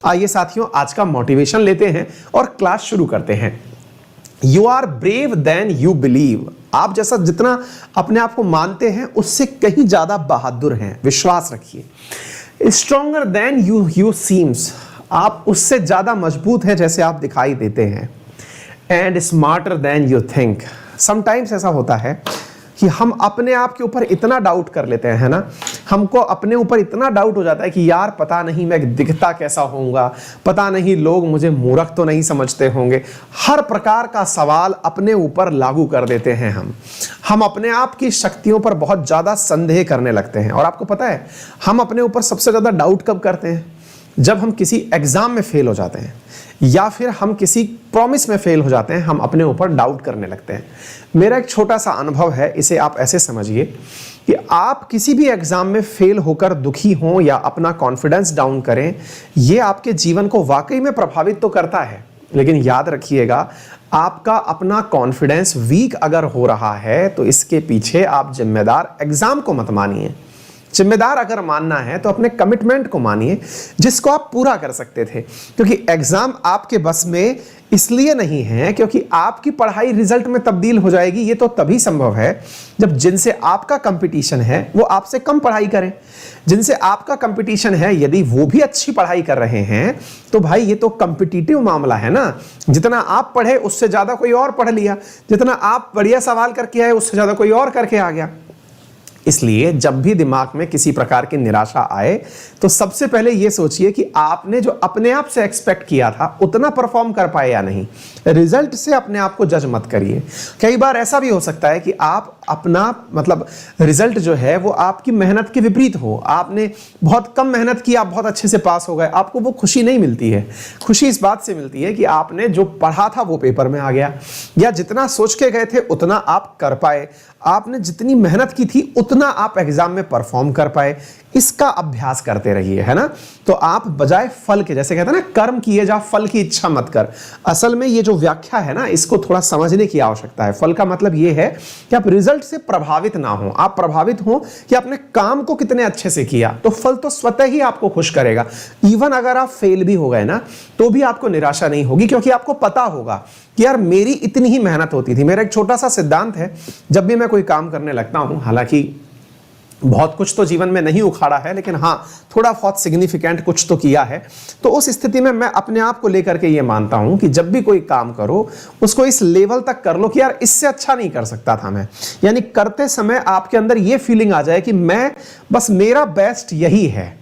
आइए साथियों, आज का मोटिवेशन लेते हैं और क्लास शुरू करते हैं। You are brave than you believe. आप जितना अपने आप को मानते हैं उससे कहीं ज्यादा बहादुर हैं, विश्वास रखिए। Stronger than you seems. आप उससे ज्यादा मजबूत हैं जैसे आप दिखाई देते हैं। And smarter than you think. Sometimes ऐसा होता है कि हम अपने आप के ऊपर इतना डाउट कर लेते हैं, है ना। हमको अपने ऊपर इतना डाउट हो जाता है कि यार पता नहीं मैं दिखता कैसा होऊंगा, पता नहीं लोग मुझे मूर्ख तो नहीं समझते होंगे। हर प्रकार का सवाल अपने ऊपर लागू कर देते हैं। हम अपने आप की शक्तियों पर बहुत ज्यादा संदेह करने लगते हैं। और आपको पता है हम अपने ऊपर सबसे ज्यादा डाउट कब करते हैं? जब हम किसी एग्जाम में फेल हो जाते हैं या फिर हम किसी प्रॉमिस में फेल हो जाते हैं, हम अपने ऊपर डाउट करने लगते हैं। मेरा एक छोटा सा अनुभव है, इसे आप ऐसे समझिए कि आप किसी भी एग्जाम में फेल होकर दुखी हों या अपना कॉन्फिडेंस डाउन करें, यह आपके जीवन को वाकई में प्रभावित तो करता है। लेकिन याद रखिएगा, आपका अपना कॉन्फिडेंस वीक अगर हो रहा है तो इसके पीछे आप जिम्मेदार एग्जाम को मत मानिए। जिम्मेदार अगर मानना है तो अपने कमिटमेंट को मानिए जिसको आप पूरा कर सकते थे। क्योंकि एग्जाम आपके बस में इसलिए नहीं है क्योंकि आपकी पढ़ाई रिजल्ट में तब्दील हो जाएगी। ये तो तभी संभव है जब जिनसे आपका कंपटीशन है वो आपसे कम पढ़ाई करें। जिनसे आपका कंपटीशन है यदि वो भी अच्छी पढ़ाई कर रहे हैं तो भाई ये तो कॉम्पिटिटिव मामला है ना। जितना आप पढ़े उससे ज्यादा कोई और पढ़ लिया, जितना आप बढ़िया सवाल करके आए उससे ज्यादा कोई और करके आ गया। इसलिए जब भी दिमाग में किसी प्रकार की निराशा आए तो सबसे पहले यह सोचिए कि आपने जो अपने आप से एक्सपेक्ट किया था उतना परफॉर्म कर पाए या नहीं। रिजल्ट से अपने आप को जज मत करिए। कई बार ऐसा भी हो सकता है कि आप अपना रिजल्ट जो है वो आपकी मेहनत के विपरीत हो। आपने बहुत कम मेहनत की, आप बहुत अच्छे से पास हो गए, आपको वो खुशी नहीं मिलती है। खुशी इस बात से मिलती है कि आपने जो पढ़ा था वो पेपर में आ गया, या जितना सोच के गए थे उतना आप कर पाए, आपने जितनी मेहनत की थी उतना आप एग्जाम में परफॉर्म कर पाए। इसका अभ्यास करते रहिए, है ना। तो आप बजाय फल के, जैसे कहते हैं ना, कर्म किए जा फल की इच्छा मत कर। असल में ये जो व्याख्या है ना, इसको थोड़ा समझने की आवश्यकता है। फल का मतलब ये है कि आप रिजल्ट से प्रभावित ना हो, आप प्रभावित हो कि आपने काम को कितने अच्छे से किया, तो फल तो स्वतः ही आपको खुश करेगा। इवन अगर आप फेल भी हो गए ना तो भी आपको निराशा नहीं होगी, क्योंकि आपको पता होगा कि यार मेरी इतनी ही मेहनत होती थी। मेरा एक छोटा सा सिद्धांत है, जब भी मैं कोई काम करने लगता हूं, हालांकि बहुत कुछ तो जीवन में नहीं उखाड़ा है लेकिन हाँ थोड़ा बहुत सिग्निफिकेंट कुछ तो किया है, तो उस स्थिति में मैं अपने आप को लेकर के ये मानता हूं कि जब भी कोई काम करो उसको इस लेवल तक कर लो कि यार इससे अच्छा नहीं कर सकता था मैं। यानी करते समय आपके अंदर ये फीलिंग आ जाए कि मैं बस मेरा बेस्ट यही है,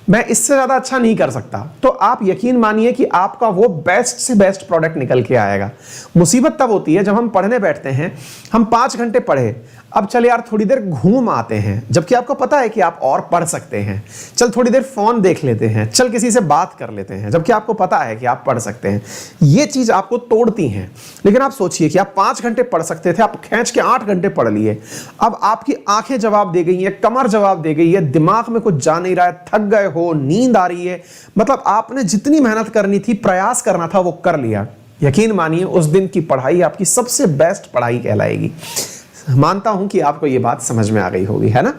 मैं इससे ज्यादा अच्छा नहीं कर सकता। तो आप यकीन मानिए कि आपका वो बेस्ट से बेस्ट प्रोडक्ट निकल के आएगा। मुसीबत तब होती है जब हम पढ़ने बैठते हैं, हम 5 घंटे पढ़े, अब चल यार थोड़ी देर घूम आते हैं, जबकि आपको पता है कि आप और पढ़ सकते हैं। चल थोड़ी देर फोन देख लेते हैं, चल किसी से बात कर लेते हैं, जबकि आपको पता है कि आप पढ़ सकते हैं। ये चीज आपको तोड़ती हैं। लेकिन आप सोचिए कि आप 5 घंटे पढ़ सकते थे, आप खींच के 8 घंटे पढ़ लिए। अब आपकी आंखें जवाब दे गई है, कमर जवाब दे गई है, दिमाग में कुछ जा नहीं रहा है, थक गए हो, नींद आ रही है, मतलब आपने जितनी मेहनत करनी थी, प्रयास करना था, वो कर लिया। यकीन मानिए उस दिन की पढ़ाई आपकी सबसे बेस्ट पढ़ाई कहलाएगी। मानता हूं कि आपको यह बात समझ में आ गई होगी, है ना।